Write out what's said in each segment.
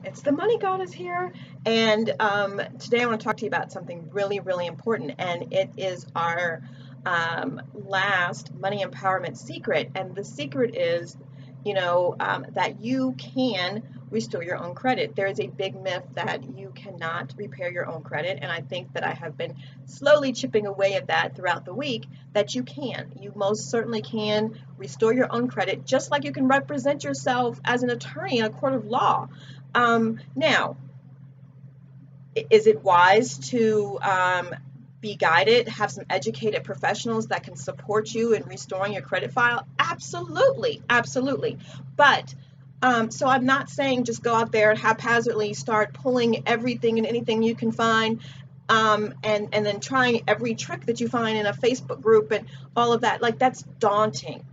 It's the Money Goddess here, and today I want to talk to you about something really, really important, and it is our last money empowerment secret. And the secret is, that you can restore your own credit. There is a big myth that you cannot repair your own credit, and I think that I have been slowly chipping away at that throughout the week. That you can. You most certainly can restore your own credit, just like you can represent yourself as an attorney in a court of law. Now, is it wise to be guided, have some educated professionals that can support you in restoring your credit file? Absolutely, absolutely. But so I'm not saying just go out there and haphazardly start pulling everything and anything you can find, and then trying every trick that you find in a Facebook group and all of that. Like, that's daunting,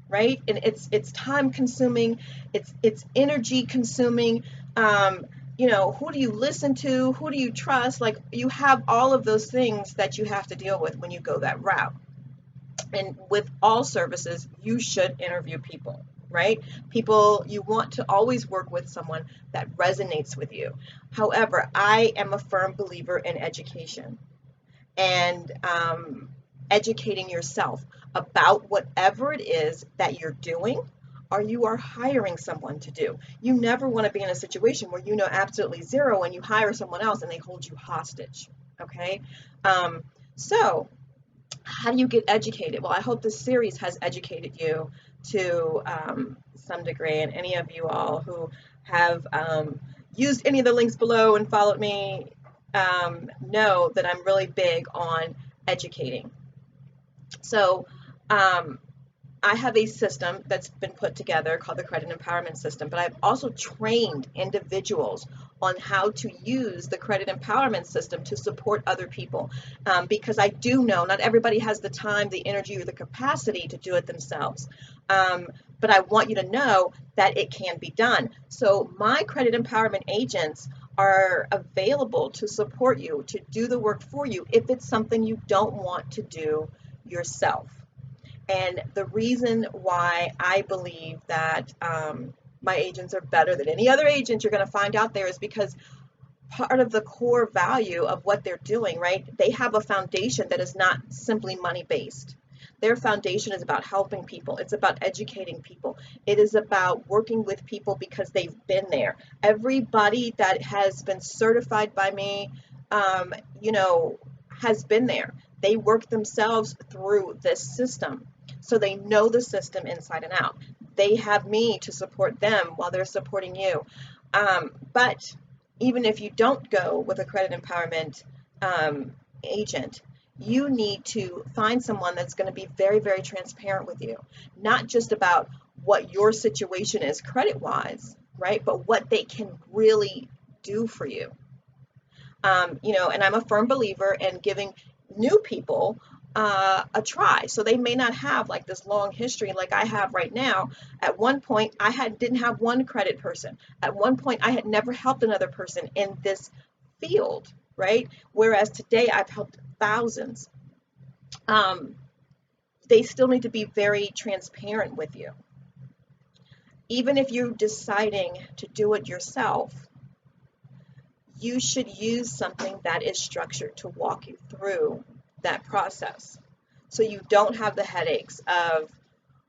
right? And it's time consuming, it's energy consuming. Who do you listen to? Who do you trust? Like, you have all of those things that you have to deal with when you go that route. And with all services, you should interview people, right? People, you want to always work with someone that resonates with you. However, I am a firm believer in education and educating yourself about whatever it is that you're doing or you are hiring someone to do. You never want to be in a situation where you know absolutely zero and you hire someone else and they hold you hostage. Okay. So, how do you get educated? Well, I hope this series has educated you to some degree, and any of you all who have used any of the links below and followed me know that I'm really big on educating. So I have a system that's been put together called the Credit Empowerment System, but I've also trained individuals on how to use the Credit Empowerment System to support other people, because I do know not everybody has the time, the energy, or the capacity to do it themselves. But I want you to know that it can be done. So my Credit Empowerment agents are available to support you, to do the work for you if it's something you don't want to do yourself. And the reason why I believe that my agents are better than any other agent you're going to find out there is because part of the core value of what they're doing, right? They have a foundation that is not simply money based. Their foundation is about helping people. It's about educating people. It is about working with people because they've been there. Everybody that has been certified by me, um, you know, has been there. They work themselves through this system. So they know the system inside and out. They have me to support them while they're supporting you. But even if you don't go with a credit empowerment agent, you need to find someone that's going to be very, very transparent with you, not just about what your situation is credit wise, right? But what they can really do for you. And I'm a firm believer in giving new people a try. So they may not have like this long history like I have right now. At one point, didn't have one credit person. At one point, I had never helped another person in this field, right? Whereas today, I've helped thousands. Um, they still need to be very transparent with you. Even if you're deciding to do it yourself, you should use something that is structured to walk you through that process. So you don't have the headaches of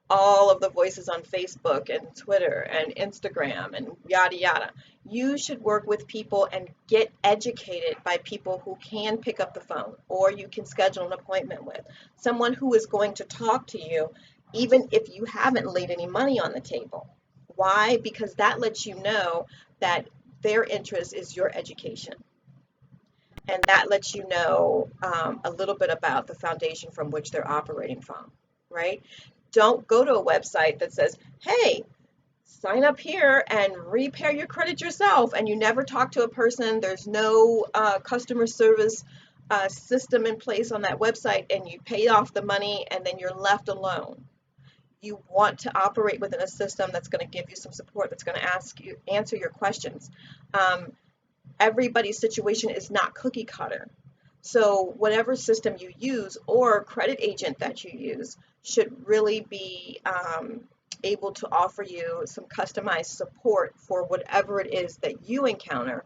all of the voices on Facebook and Twitter and Instagram and yada yada. You should work with people and get educated by people who can pick up the phone, or you can schedule an appointment with someone who is going to talk to you even if you haven't laid any money on the table. Why? Because that lets you know that their interest is your education. And that lets you know a little bit about the foundation from which they're operating from, right? Don't go to a website that says, hey, sign up here and repair your credit yourself, and you never talk to a person. There's no customer service system in place on that website, and you pay off the money and then you're left alone. You want to operate within a system that's going to give you some support, that's going to answer your questions. Everybody's situation is not cookie cutter. So whatever system you use or credit agent that you use should really be able to offer you some customized support for whatever it is that you encounter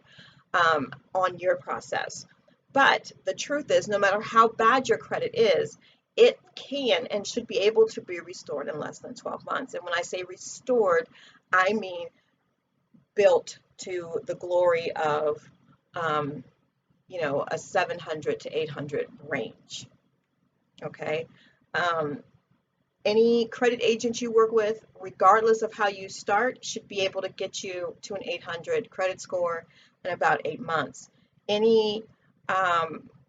on your process. But the truth is, no matter how bad your credit is, it can and should be able to be restored in less than 12 months. And when I say restored, I mean built to the glory of, um, a 700 to 800 range. Okay. Um, any credit agent you work with, regardless of how you start, should be able to get you to an 800 credit score in about 8 months. Any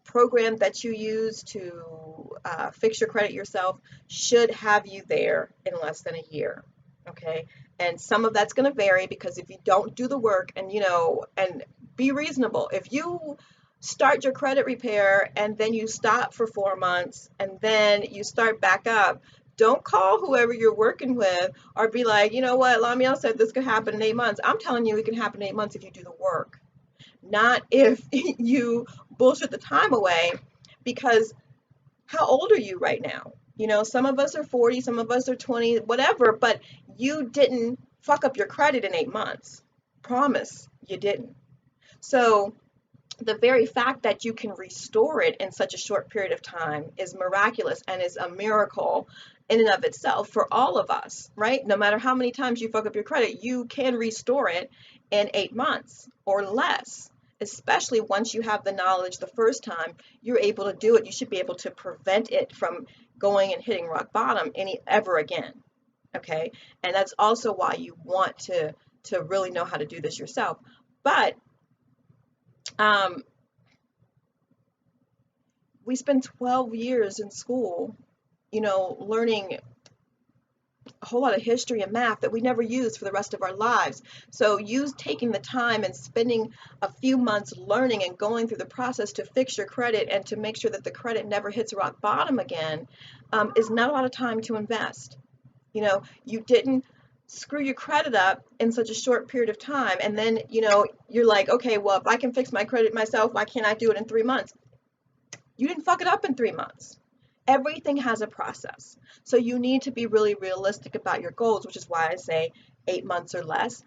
program that you use to fix your credit yourself should have you there in less than a year. Okay. And some of that's going to vary because if you don't do the work and be reasonable, if you start your credit repair and then you stop for 4 months and then you start back up, don't call whoever you're working with or be like, you know what, Lamiel said this could happen in 8 months. I'm telling you, it can happen in 8 months if you do the work, not if you bullshit the time away. Because how old are you right now? Some of us are 40, some of us are 20, whatever, but you didn't fuck up your credit in 8 months. Promise you didn't. So the very fact that you can restore it in such a short period of time is miraculous and is a miracle in and of itself for all of us, right? No matter how many times you fuck up your credit, you can restore it in 8 months or less, especially once you have the knowledge the first time you're able to do it. You should be able to prevent it from going and hitting rock bottom ever again. Okay. And that's also why you want to really know how to do this yourself. But um, we spend 12 years in school, learning a whole lot of history and math that we never use for the rest of our lives. So you taking the time and spending a few months learning and going through the process to fix your credit and to make sure that the credit never hits rock bottom again is not a lot of time to invest. You didn't screw your credit up in such a short period of time. And then, you're like, okay, well, if I can fix my credit myself, why can't I do it in 3 months? You didn't fuck it up in 3 months. Everything has a process. So you need to be really realistic about your goals, which is why I say 8 months or less.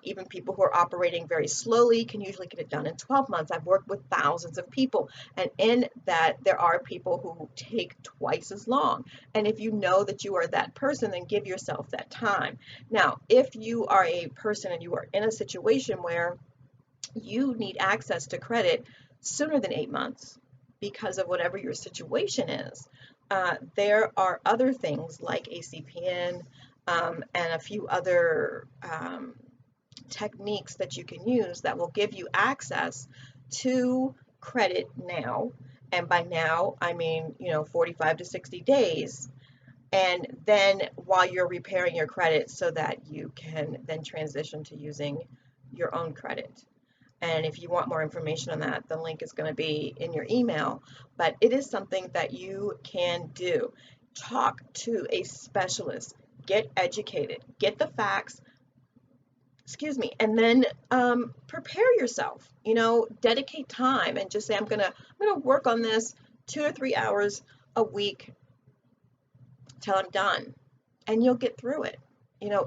Even people who are operating very slowly can usually get it done in 12 months. I've worked with thousands of people, and in that, there are people who take twice as long. And if you know that you are that person, then give yourself that time. Now, if you are a person and you are in a situation where you need access to credit sooner than 8 months, because of whatever your situation is. There are other things like ACPN and a few other techniques that you can use that will give you access to credit now. And by now, I mean, 45 to 60 days. And then while you're repairing your credit so that you can then transition to using your own credit. And if you want more information on that, the link is going to be in your email. But it is something that you can do. Talk to a specialist, get educated, get the facts, and then prepare yourself. Dedicate time and just say, I'm gonna work on this 2 or 3 hours a week till I'm done, and you'll get through it.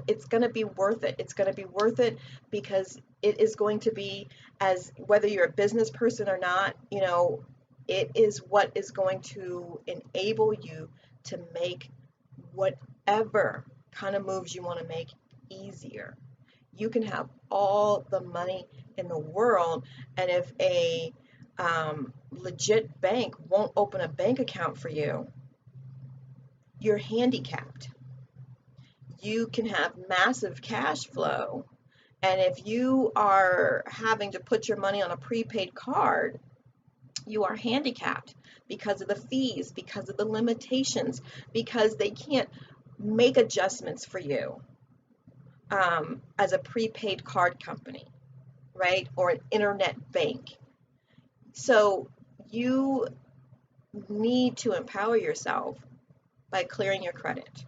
It's going to be worth it. It's going to be worth it because it is going to be, as whether you're a business person or not, it is what is going to enable you to make whatever kind of moves you want to make easier. You can have all the money in the world, and if a legit bank won't open a bank account for you, you're handicapped. You can have massive cash flow, and if you are having to put your money on a prepaid card, you are handicapped because of the fees, because of the limitations, because they can't make adjustments for you as a prepaid card company, right? Or an internet bank. So you need to empower yourself by clearing your credit.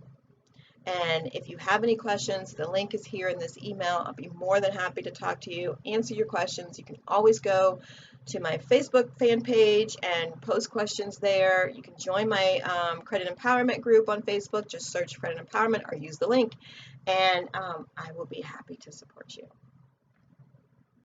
And if you have any questions, the link is here in this email. I'll be more than happy to talk to you, answer your questions. You can always go to my Facebook fan page and post questions there. You can join my credit empowerment group on Facebook. Just search credit empowerment or use the link, and I will be happy to support you.